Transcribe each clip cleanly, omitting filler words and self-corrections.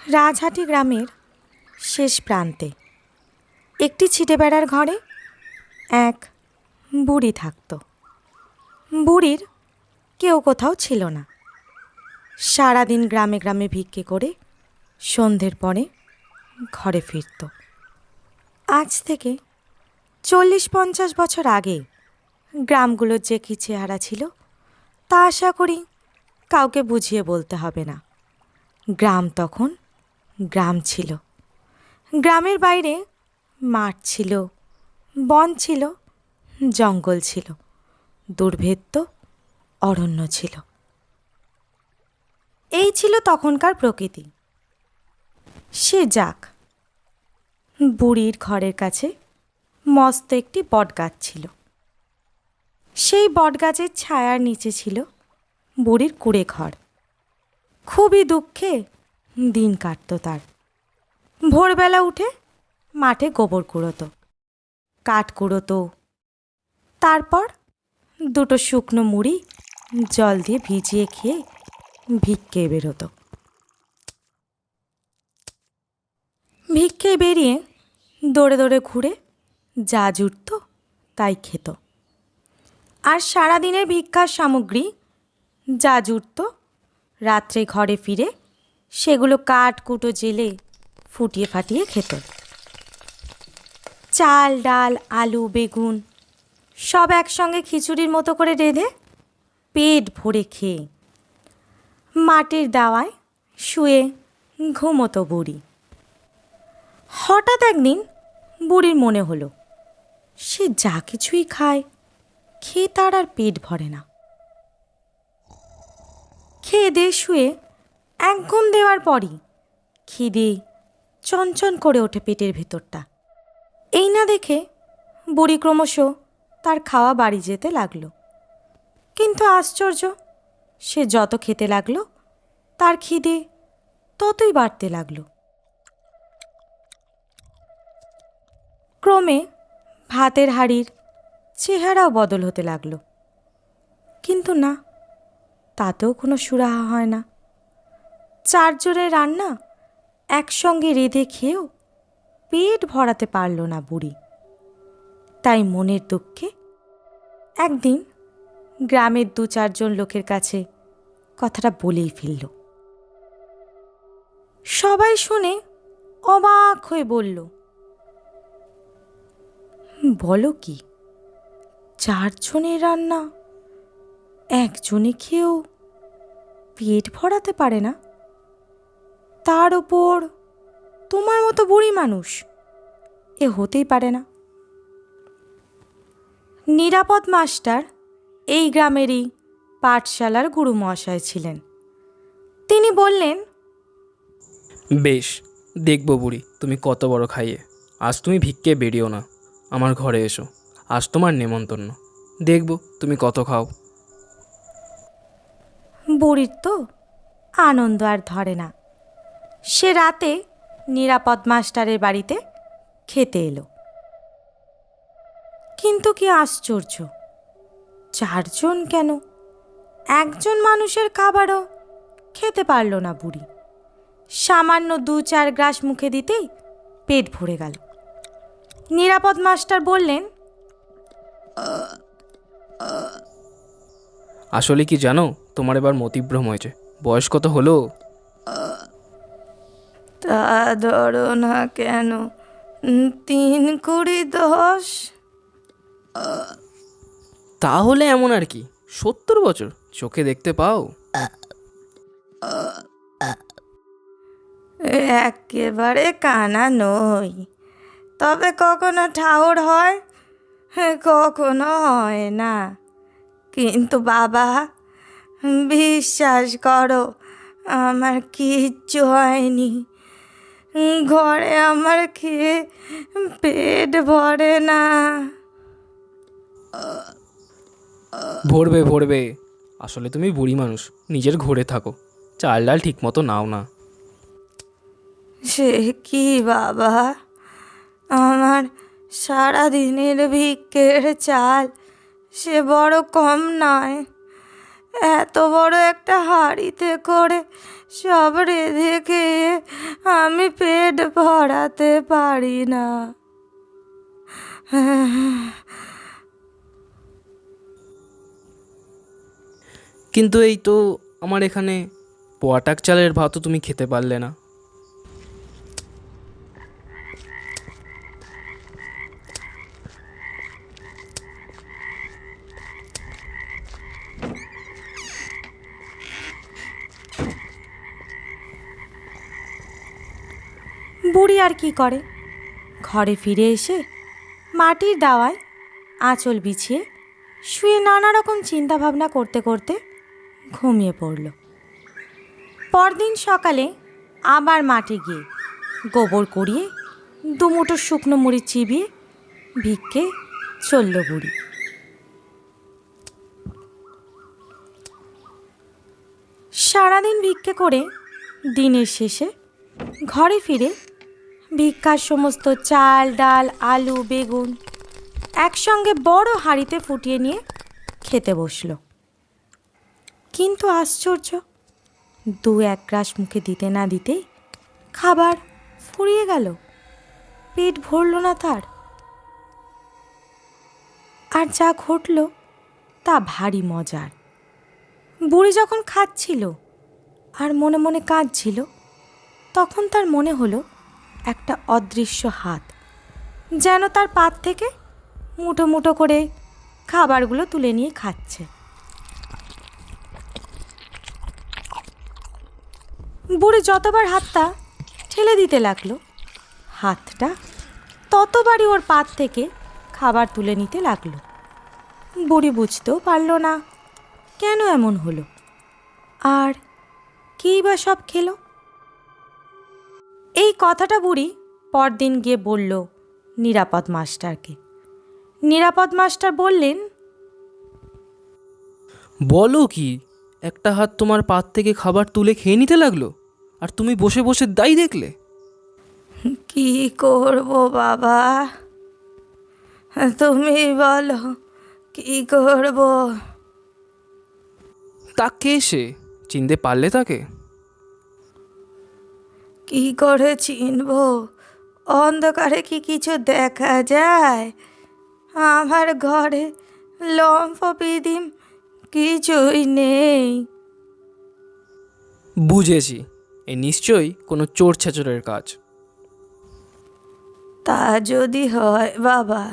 রাজহাটি গ্রামের শেষ প্রান্তে একটি ছিটে বেড়ার ঘরে এক বুড়ি থাকত। বুড়ির কেউ কোথাও ছিল না। সারাদিন গ্রামে গ্রামে ভিক্ষে করে সন্ধ্যের পরে ঘরে ফিরত। আজ থেকে 40-50 বছর আগে গ্রামগুলোর যে কী চেহারা ছিল তা আশা করি কাউকে বুঝিয়ে বলতে হবে না। গ্রাম তখন গ্রাম ছিল। গ্রামের বাইরে মাঠ ছিল, বন ছিল, জঙ্গল ছিল, দুর্ভেদ্য অরণ্য ছিল। এই ছিল তখনকার প্রকৃতি। সে যাক, বুড়ির ঘরের কাছে মস্ত একটি বটগাছ ছিল। সেই বটগাছের ছায়ার নিচে ছিল বুড়ির কুঁড়ে ঘর। খুবই দুঃখে দিন কাটত তার। ভোরবেলা উঠে মাঠে গোবর কুড়োতো, কাঠ কুড়োতো, তারপর দুটো শুকনো মুড়ি জল দিয়ে ভিজিয়ে খেয়ে ভিক্ষে বেরোতো। ভিক্ষে বেরিয়ে দৌড়ে দৌড়ে ঘুরে যা জুটত তাই খেত। আর সারাদিনের ভিক্ষার সামগ্রী যা জুটত রাত্রে ঘরে ফিরে সেগুলো কাঠ কুটো জেলে ফুটিয়ে ফাটিয়ে খেত। চাল, ডাল, আলু, বেগুন সব একসঙ্গে খিচুড়ির মতো করে রেঁধে পেট ভরে খেয়ে মাটির দাওয়ায় শুয়ে ঘুমোতো বুড়ি। হঠাৎ একদিন বুড়ির মনে হলো সে যা কিছুই খায়, খেয়ে তার আর পেট ভরে না। খেয়ে দিয়ে শুয়ে এক ঘুম দেওয়ার পরই খিদে চনচন করে ওঠে পেটের ভেতরটা। এই না দেখে বুড়ি ক্রমশ তার খাওয়া বাড়ি যেতে লাগলো। কিন্তু আশ্চর্য, সে যত খেতে লাগলো তার খিদে ততই বাড়তে লাগলো। ক্রমে ভাতের হাঁড়ির চেহারাও বদল হতে লাগলো। কিন্তু না, তাতেও কোনো সুরাহা হয় না। 4 জনের রান্না একসঙ্গে রেঁধে খেয়েও পেট ভরাতে পারল না বুড়ি। তাই মনের দুঃখে একদিন গ্রামের 2-4 জন লোকের কাছে কথাটা বলেই ফেলল। সবাই শুনে অবাক হয়ে বলল, বলো কি, 4 জনের রান্না একজনে খেয়েও পেট ভরাতে পারে না? তার ওপর তোমার মতো বুড়ি মানুষ, এ হতেই পারে না। নিরাপদ মাস্টার এই গ্রামেরই পাঠশালার গুরু মহাশয় ছিলেন। তিনি বললেন, বেশ, দেখবো বুড়ি তুমি কত বড় খাইয়ে। আজ তুমি ভিক্ষে বেরিও না, আমার ঘরে এসো। আজ তোমার নেমন্তন্ন, দেখবো তুমি কত খাও। বুড়ির তো আনন্দ আর ধরে না। সে রাতে নিরাপদ মাস্টারের বাড়িতে খেতে এলো। কিন্তু কি আশ্চর্য, 4 জন কেন, একজন মানুষের খাবারও খেতে পারল না বুড়ি। সামান্য 2-4 গ্রাস মুখে দিতেই পেট ভরে গেল। নিরাপদ মাস্টার বললেন, আসলে কি জানো, তোমার এবার মতিভ্রম হয়েছে। বয়স কত হলো? তা ধরো না কেন, 3 কুড়ি 10। তাহলে এমন আর কি 70 বছর চোখে দেখতে পাও? একেবারে কানা নই, তবে কখনো ঠাউর হয়, কখনো হয় না। কিন্তু বাবা, বিশ্বাস করো, আমার কিচ্ছু হয়নি। ঘরে আমার খেয়ে পেট ভরে না। ভরবে ভরবে, আসলে তুমি বুড়ি মানুষ, নিজের ঘরে থাকো, চাল ডাল ঠিক মতো নাও না। সে কি বাবা, আমার সারাদিনের ভিক্ষের চাল সে বড় কম নয়। এত বড় একটা হাঁড়িতে করে সব রেঁধে খেয়ে আমি পেট ভরাতে পারি না। কিন্তু এই তো আমার এখানে পোয়াটাক চালের ভাতও তুমি খেতে পারলে না। বুড়ি আর কি করে, ঘরে ফিরে এসে মাটির দাওয়ায় আঁচল বিছিয়ে শুয়ে নানা রকম চিন্তাভাবনা করতে করতে ঘুমিয়ে পড়ল। পরদিন সকালে আবার মাঠে গিয়ে গোবর কুড়িয়ে দুমুঠো শুকনো মুড়ি চিবিয়ে ভিক্ষে চলল বুড়ি। সারাদিন ভিক্ষে করে দিনের শেষে ঘরে ফিরে ভিক্ষার সমস্ত চাল ডাল আলু বেগুন একসঙ্গে বড় হাঁড়িতে ফুটিয়ে নিয়ে খেতে বসল। কিন্তু আশ্চর্য, দু এক গ্রাস মুখে দিতে না দিতেই খাবার ফুরিয়ে গেল, পেট ভরল না তার। আর যা ঘটল তা ভারী মজার। বুড়ি যখন খাচ্ছিল আর মনে মনে কাঁদছিল, তখন তার মনে হলো একটা অদৃশ্য হাত যেন তার পাত থেকে মুঠো মুঠো করে খাবারগুলো তুলে নিয়ে খাচ্ছে। বুড়ি যতবার হাতটা ঠেলে দিতে লাগলো, হাতটা ততবারই ওর পাত থেকে খাবার তুলে নিতে লাগলো। বুড়ি বুঝতেও পারল না কেন এমন হলো, আর কেই বা সব খেলো। এই কথাটা বুড়ি পরদিন গিয়ে বলল নিরাপদ মাস্টারকে। নিরাপদ মাস্টার বললেন, বলো কি, একটা হাত তোমার পাত থেকে খাবার তুলে খেয়ে নিতে লাগলো আর তুমি বসে বসে দাই দেখলে? কি করব বাবা, তুমি বলো কি করব? তাকে সে চিনতে পারলে তাকে? কি করে চিনব? অন্ধকারে কি কিছু দেখা যায়? আমার ঘরে লম্ফ পিদিম কিছুই নেই। বুঝেছি, এ নিশ্চয়ই কোনো চোর ছেচরের কাজ। তা যদি হয় বাবা,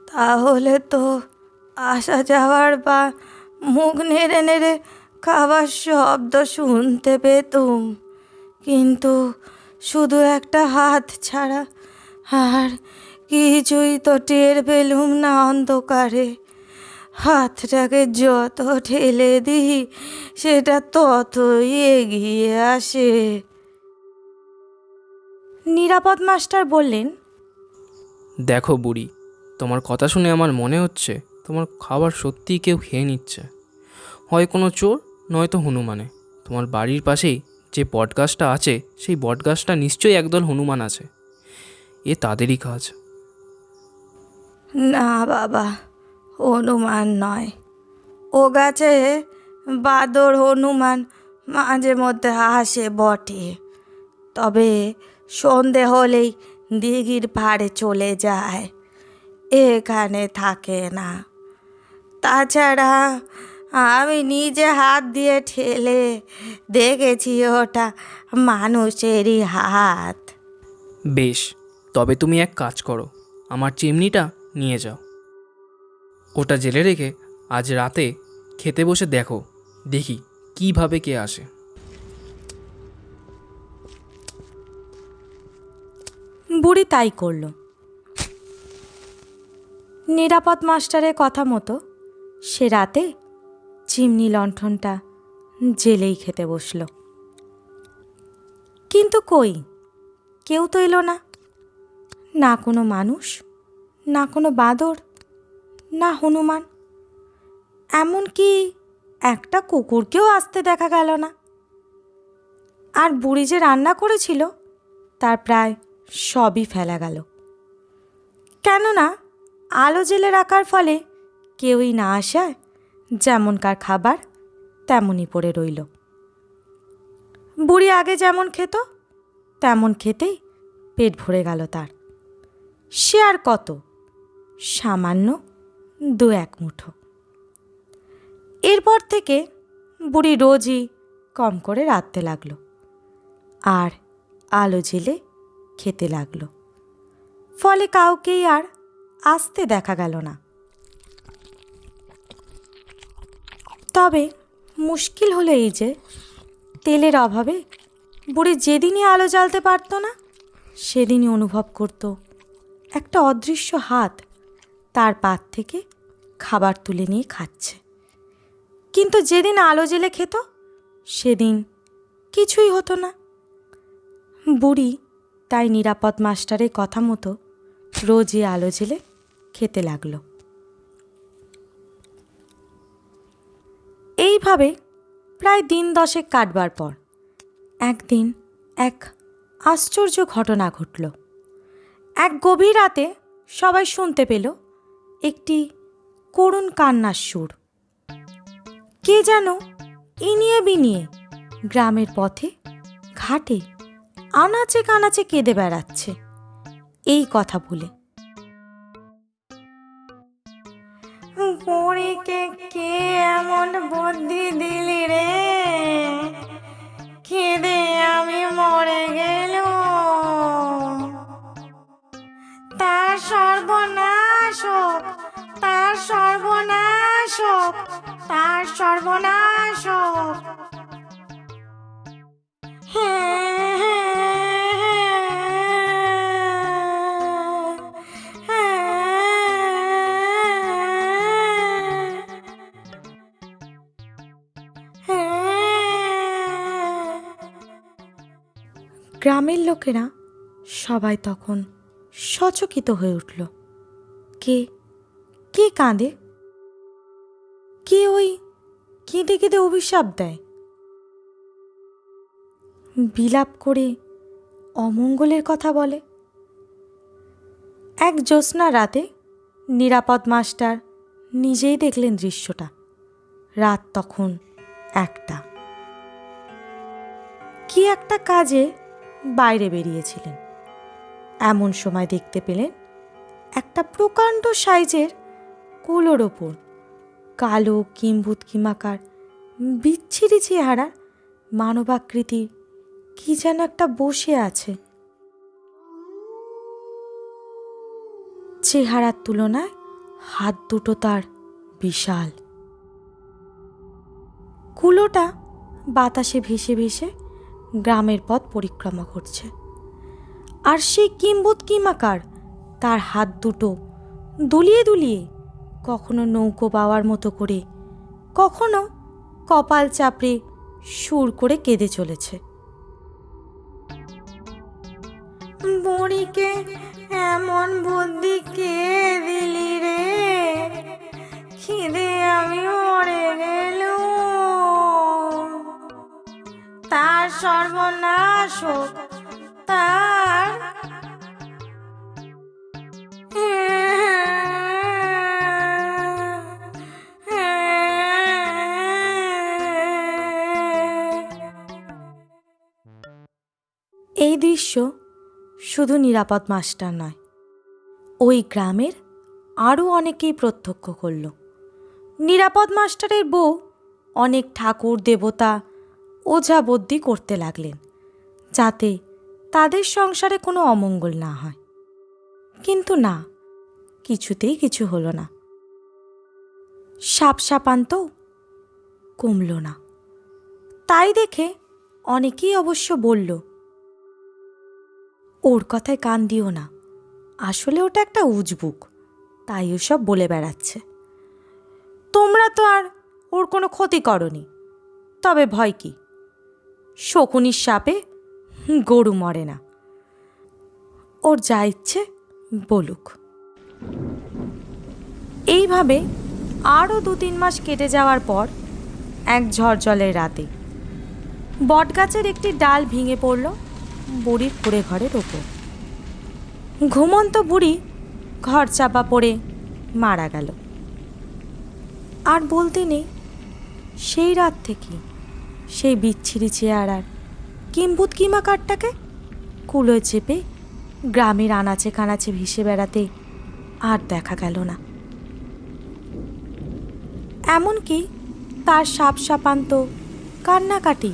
তাহলে তো আসা যাওয়ার বা মুখ নেড়ে নেড়ে খাবার শব্দ শুনতে পেতুম, কিন্তু শুধু একটা হাত ছাড়া আর কিছুই তো টের পেলুম না অন্ধকারে। হাতটাকে যত ঠেলে দিই সেটা ততই এগিয়ে আসে। নিরাপদ মাস্টার বললেন, দেখো বুড়ি, তোমার কথা শুনে আমার মনে হচ্ছে তোমার খাবার সত্যিই কেউ খেয়ে নিচ্ছে। হয় কোনো চোর, নয়তো হনুমানে। তোমার বাড়ির পাশেই যে বটগাছটা আছে, সেই বটগাছটা নিশ্চয়ই একদল হনুমান আছে। এ তাদেরই কাজ। না বাবা, হনুমান নয়। ও গাছে বাদর হনুমান মাঝে মধ্যে আসে বটে, তবে সন্ধে হলেই দিঘির পাড়ে চলে যায়, এখানে থাকে না। তাছাড়া আমি নিজে হাত দিয়ে ঠেলে দেখেছি ওটা মানুষেরই হাত। বেশ, তবে তুমি এক কাজ করো, আমার চিমনিটা নিয়ে যাও। ওটা জেলে রেখে আজ রাতে খেতে বসে দেখো, দেখি কিভাবে কে আসে। বুড়ি তাই করল। নিরাপদ মাস্টারের কথা মতো সে রাতে চিমনি লণ্ঠনটা জেলেই খেতে বসল। কিন্তু কই, কেউ তো এলো না। না কোনো মানুষ, না কোনো বাদর, না হনুমান, এমনকি একটা কুকুরকেও আসতে দেখা গেল না। আর বুড়ি যে রান্না করেছিল তার প্রায় সবই ফেলা গেল, কেননা আলো জেলে রাখার ফলে কেউই না আসায় যেমনকার খাবার তেমনই পড়ে রইল। বুড়ি আগে যেমন খেত তেমন খেতেই পেট ভরে গেল তার। সে আর কত, সামান্য 2-1 মুঠো। এরপর থেকে বুড়ি রোজই কম করে রাঁধতে লাগলো আর আলো জেলে খেতে লাগলো। ফলে কাউকেই আর আসতে দেখা গেল না। তবে মুশকিল হলো এই যে, তেলের অভাবে বুড়ি যেদিনই আলো জ্বালতে পারত না সেদিনই অনুভব করত একটা অদৃশ্য হাত তার পাত থেকে খাবার তুলে নিয়ে খাচ্ছে। কিন্তু যেদিন আলো জেলে খেত সেদিন কিছুই হতো না। বুড়ি তাই নিরাপদ মাস্টারের কথা মতো রোজই আলো জেলে খেতে লাগলো। এইভাবে প্রায় দিন 10 কাটবার পর একদিন এক আশ্চর্য ঘটনা ঘটল। এক গভীর রাতে সবাই শুনতে পেল একটি করুণ কান্নার সুর। কে যেন ইনিয়ে বিনিয়ে গ্রামের পথে ঘাটে আনাচে কানাচে কেঁদে বেড়াচ্ছে এই কথা বলে। বুড়িকে কে এমন বুদ্ধি দিলি রে, কেঁদে আমি মরে গেলুম। তার সর্বনাশ হোক, তার সর্বনাশ হোক, তার সর্বনাশ হোক। গ্রামের লোকেরা সবাই তখন সচকিত হয়ে উঠল। কে কে কাঁদে? কে ওই কেঁদে কেঁদে অভিশাপ দেয়, বিলাপ করে অমঙ্গলের কথা বলে? এক জ্যোৎস্না রাতে নিরাপদ মাস্টার নিজেই দেখলেন দৃশ্যটা। রাত তখন 1টা। কি একটা কাজে বাইরে বেরিয়েছিলেন। এমন সময় দেখতে পেলেন একটা প্রকাণ্ড সাইজের কুলোর ওপর কালো কিম্ভূত কিমাকার বিচ্ছিরি চেহারার মানবাকৃতির কি যেন একটা বসে আছে। চেহারার তুলনায় হাত দুটো তার বিশাল। কুলোটা বাতাসে ভেসে ভেসে গ্রামের পথ পরিক্রমা করছে, আর সেই কিম্ভূত কিমাকার তার হাত দুটো দুলিয়ে দুলিয়ে কখনো নৌকো বাওয়ার মতো করে, কখনো কপাল চাপড়ে সুর করে কেঁদে চলেছে। বুড়িকে এমন বুদ্ধি কে দিলি রে, খিদে আমি মরে গেলুম। তার সর্বনাশ হোক, তার। এই দৃশ্য শুধু নিরাপদ মাস্টার নয়, ওই গ্রামের আরও অনেকেই প্রত্যক্ষ করল। নিরাপদ মাস্টারের বউ অনেক ঠাকুর দেবতা ওঝা বদ্যি করতে লাগলেন যাতে তাদের সংসারে কোনো অমঙ্গল না হয়। কিন্তু না, কিছুতেই কিছু হলো না। সাপ সাপান্তও কমল না। তাই দেখে অনেকেই অবশ্য বলল, ওর কথায় কান দিও না, আসলে ওটা একটা উজবুক, তাই ওসব বলে বেড়াচ্ছে। তোমরা তো আর ওর কোনো ক্ষতি করনি, তবে ভয় কি, শকুনির সাপে গরু মরে না। ওর যা ইচ্ছে বলুক। এইভাবে আরও 2-3 মাস কেটে যাওয়ার পর এক ঝড়জলের রাতে বটগাছের একটি ডাল ভেঙে পড়ল বুড়ির কুঁড়ে ঘরের ওপর। ঘুমন্ত বুড়ি ঘর চাপা পড়ে মারা গেল। আর বলতে নেই, সেই রাত থেকে সেই বিচ্ছিরি চেহারার কিম্ভূত কিমাকারটাকে কুলোয় চেপে গ্রামের আনাচে কানাচে ভেসে বেড়াতে আর দেখা গেল না। এমনকি তার সাপসাপান্ত কান্নাকাটি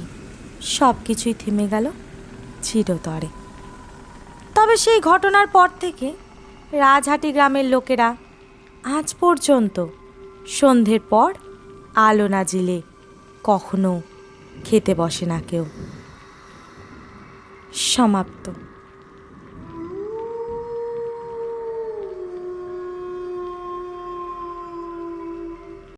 সব কিছুই থেমে গেল চিরতরে। তবে সেই ঘটনার পর থেকে রাজহাটি গ্রামের লোকেরা আজ পর্যন্ত সন্ধ্যের পর আলো না জ্বেলে কখনো খেতে বসে না কেউ। সমাপ্ত।